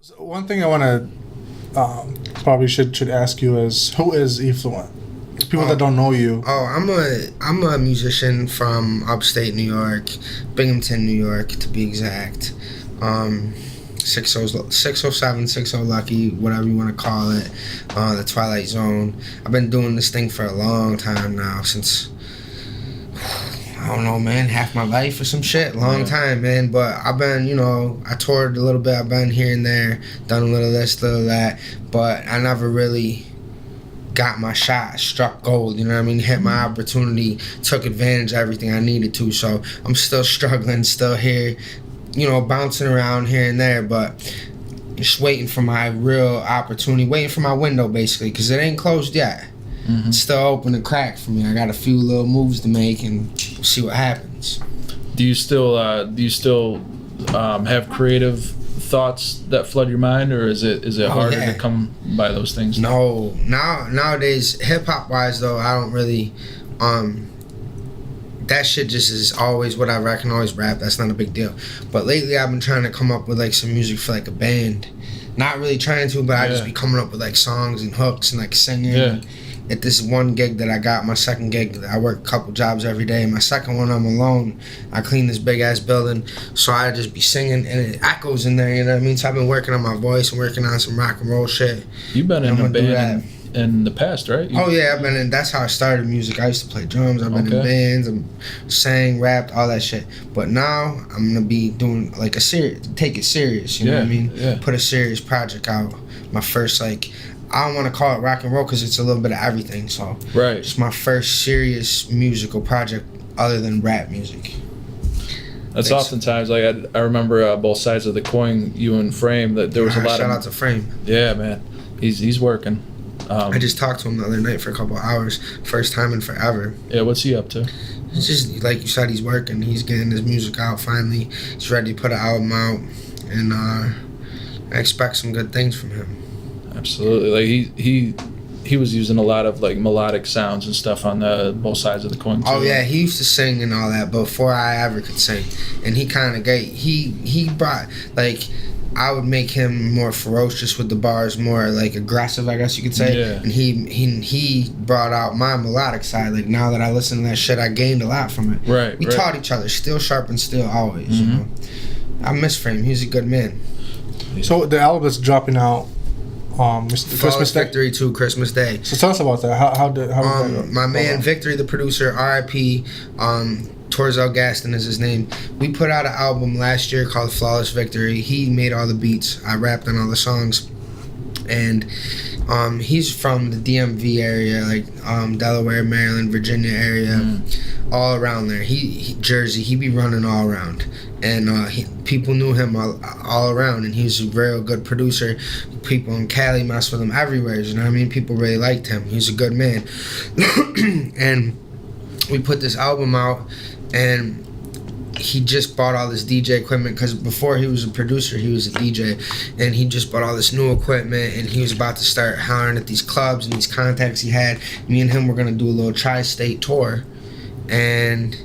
So one thing I want to probably should ask you is, who is Fluent? People that don't know you. Oh, I'm a musician from upstate New York, Binghamton, New York, to be exact. 607, 60 Lucky, whatever you want to call it, the Twilight Zone. I've been doing this thing for a long time now, since, I don't know, man, half my life or some shit. Long time, man. But I've been, I toured a little bit. I've been here and there, done a little this, little that. But I never really got my shot, struck gold, hit my opportunity, took advantage of everything I needed to. So I'm still struggling, still here, bouncing around here and there, but just waiting for my real opportunity, waiting for my window, basically, because it ain't closed yet. It's still open and cracked for me. I got a few little moves to make, and we'll see what happens. Do you still have creative thoughts that flood your mind, or is it harder to come by those things? No, nowadays, hip hop wise though, I don't really that shit just is always whatever. I can always rap. That's not a big deal. But lately, I've been trying to come up with like some music for like a band. Not really trying to, but I just be coming up with like songs and hooks and like singing. Yeah. At this one gig that I got, my second gig, I work a couple jobs every day. My second one, I'm alone. I clean this big ass building, so I just be singing and it echoes in there. You know what I mean? So I've been working on my voice and working on some rock and roll shit. You've been in a band in the past, right? Oh yeah, I've been in. That's how I started music. I used to play drums. I've been in bands. I sang, rapped, all that shit. But now I'm gonna be doing like take it serious. You know what I mean? Yeah. Put a serious project out. My first I don't want to call it rock and roll because it's a little bit of everything. So it's my first serious musical project other than rap music. That's oftentimes I remember both sides of the coin. You and Frame, that there was a lot shout out to Frame. Yeah, man, he's working. I just talked to him the other night for a couple of hours. First time in forever. Yeah, what's he up to? It's just like you said, he's working. He's getting his music out finally. He's ready to put an album out, and I expect some good things from him. Absolutely. Like he was using a lot of like melodic sounds and stuff on the both sides of the coin too. Oh yeah, he used to sing and all that before I ever could sing. And he kind of he brought like, I would make him more ferocious with the bars, more like aggressive, I guess you could say. Yeah. And he brought out my melodic side. Like now that I listen to that shit, I gained a lot from it. Right. We taught each other, still sharp and still always. You know, I miss Frame. He's a good man. So the album is dropping out. Christmas Day. Victory to Christmas Day. So tell us about that. How did that go? My man Victory, the producer, R.I.P. Torzel Gaston is his name. We put out an album last year called Flawless Victory. He made all the beats. I rapped on all the songs. And he's from the DMV area, like Delaware, Maryland, Virginia area, all around there. He Jersey. He be running all around, and people knew him all around. And he was a real good producer. People in Cali mess with him everywhere. You know what I mean? People really liked him. He's a good man. And we put this album out, and he just bought all this DJ equipment, because before he was a producer, he was a DJ, and he just bought all this new equipment, and he was about to start hollering at these clubs and these contacts he had. Me and him were gonna do a little tri-state tour, and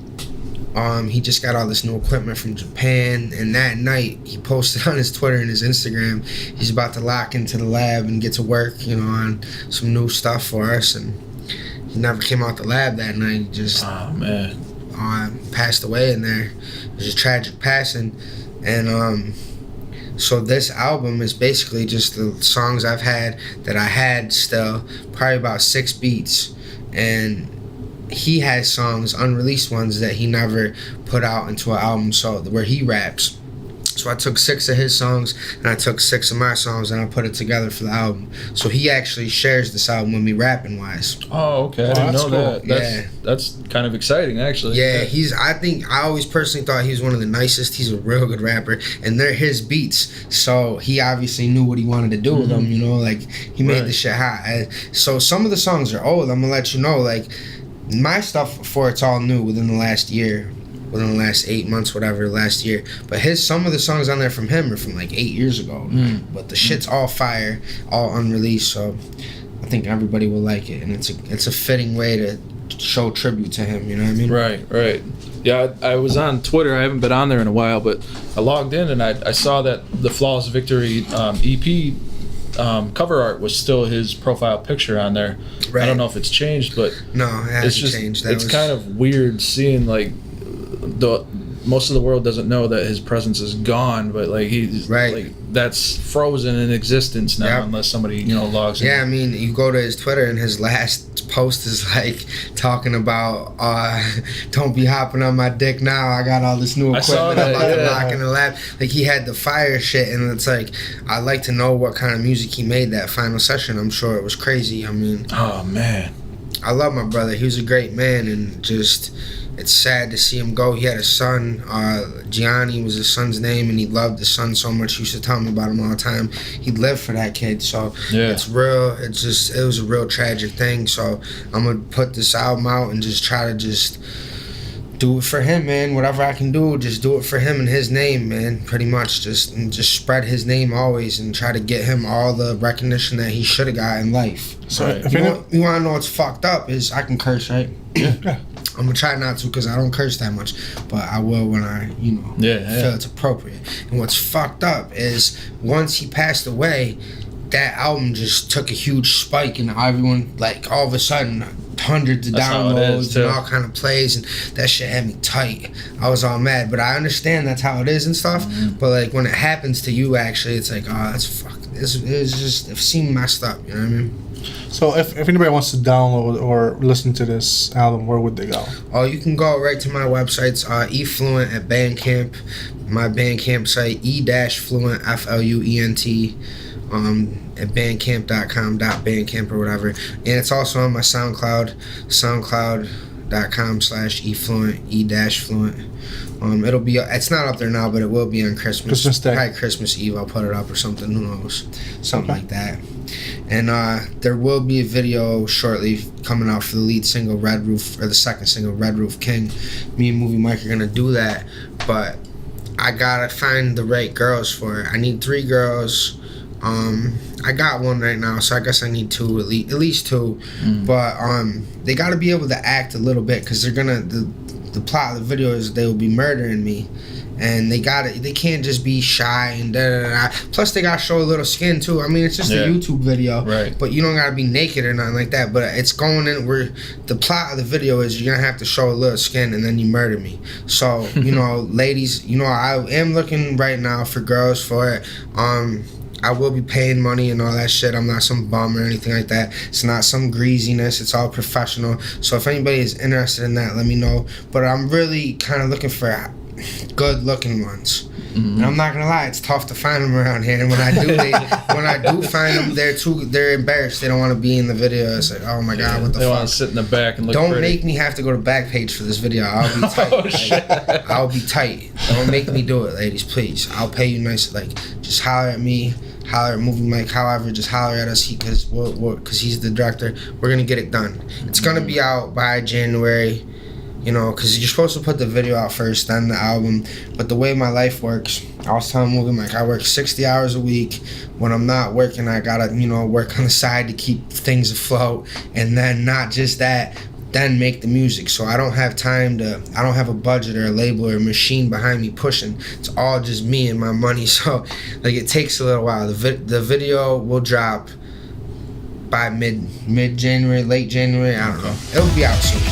he just got all this new equipment from Japan, and that night he posted on his Twitter and his Instagram he's about to lock into the lab and get to work, on some new stuff for us. And he never came out the lab that night. He just passed away in there. It was a tragic passing. And so this album is basically just the songs I've had that I had still, probably about 6 beats. And he has songs, unreleased ones, that he never put out into an album, so where he raps. So I took 6 of his songs, and I took 6 of my songs, and I put it together for the album. So he actually shares this album with me rapping wise. Oh, okay. I didn't know cool. that. That's kind of exciting, actually. Yeah, I always personally thought he was one of the nicest. He's a real good rapper, and they're his beats. So he obviously knew what he wanted to do with them, like he made the shit hot. So some of the songs are old. I'm gonna let you know, like my stuff before it's all new within the last year. Within the last 8 months, whatever, last year. But some of the songs on there from him are from like 8 years ago. But the shit's all fire, all unreleased. So I think everybody will like it, and it's a fitting way to show tribute to him. You know what I mean? Right. Yeah, I was on Twitter. I haven't been on there in a while, but I logged in and I saw that the Flawless Victory EP cover art was still his profile picture on there. Right. I don't know if it's changed, but No, it hasn't it's just changed. it's kind of weird seeing like most of the world doesn't know that his presence is gone, but like he's like that's frozen in existence now unless somebody logs in. Yeah, I mean, you go to his Twitter and his last post is like talking about don't be hopping on my dick now. I got all this new equipment. I'm about to lock in the lab. Like he had the fire shit, and it's like I'd like to know what kind of music he made that final session. I'm sure it was crazy. I mean, oh man, I love my brother. He was a great man, and just. It's sad to see him go. He had a son, Gianni was his son's name, and he loved his son so much. He used to tell me about him all the time. He lived for that kid, so it's real. It was a real tragic thing. So I'm gonna put this album out and just try to just do it for him, man. Whatever I can do, just do it for him in his name, man. Pretty much, just spread his name always, and try to get him all the recognition that he should have got in life. So you want to know what's fucked up is I can curse, right? Yeah. I'm gonna try not to because I don't curse that much, but I will when I, feel it's appropriate. And what's fucked up is once he passed away, that album just took a huge spike, and everyone, like, all of a sudden, hundreds of downloads and all kind of plays, and that shit had me tight. I was all mad, but I understand that's how it is and stuff. But like when it happens to you, actually, it's like, oh, that's fucked. It seemed messed up. You know what I mean? So if anybody wants to download or listen to this album, where would they go? Oh, you can go right to my websites, eFluent at Band Camp, my Band Camp site, e-fluent, Fluent, at bandcamp.com, .bandcamp or whatever. And it's also on my SoundCloud, soundcloud.com/eFluent, e-fluent. It's not up there now, but it will be on Christmas Day. Probably Christmas Eve, I'll put it up or something, who knows, something like that. And there will be a video shortly coming out for the lead single, Red Roof, or the second single, Red Roof King. Me and Movie Mike are gonna do that, but I gotta find the right girls for it. I need 3 girls. I got one right now, so I guess I need 2, at least 2. But they gotta be able to act a little bit, because they're gonna the plot of the video is they will be murdering me, and they can't just be shy and da. Plus they gotta show a little skin too. I mean, it's just a YouTube video, but you don't gotta be naked or nothing like that. But it's going in where the plot of the video is you're gonna have to show a little skin and then you murder me. So ladies, I am looking right now for girls for it. I will be paying money and all that shit. I'm not some bum or anything like that. It's not some greasiness. It's all professional. So if anybody is interested in that, let me know. But I'm really kind of looking for good looking ones. And I'm not gonna lie, it's tough to find them around here. And when I do find them, they're embarrassed. They don't want to be in the video. It's like, oh my god, what the fuck? They want to sit in the back and look Don't pretty. make me have to go to Backpage for this video. I'll be tight. I'll be tight. Don't make me do it, ladies, please. I'll pay you nice. Like, just holler at me. Holler at Movie Mike, however, just holler at us because he's the director. We're gonna get it done. It's gonna be out by January, because you're supposed to put the video out first, then the album. But the way my life works, I was telling Movie Mike, I work 60 hours a week. When I'm not working, I gotta work on the side to keep things afloat, and then not just that, then make the music. So I don't have time I don't have a budget or a label or a machine behind me pushing. It's all just me and my money. So like it takes a little while. The video will drop by mid January, late January. I don't know. It'll be out soon.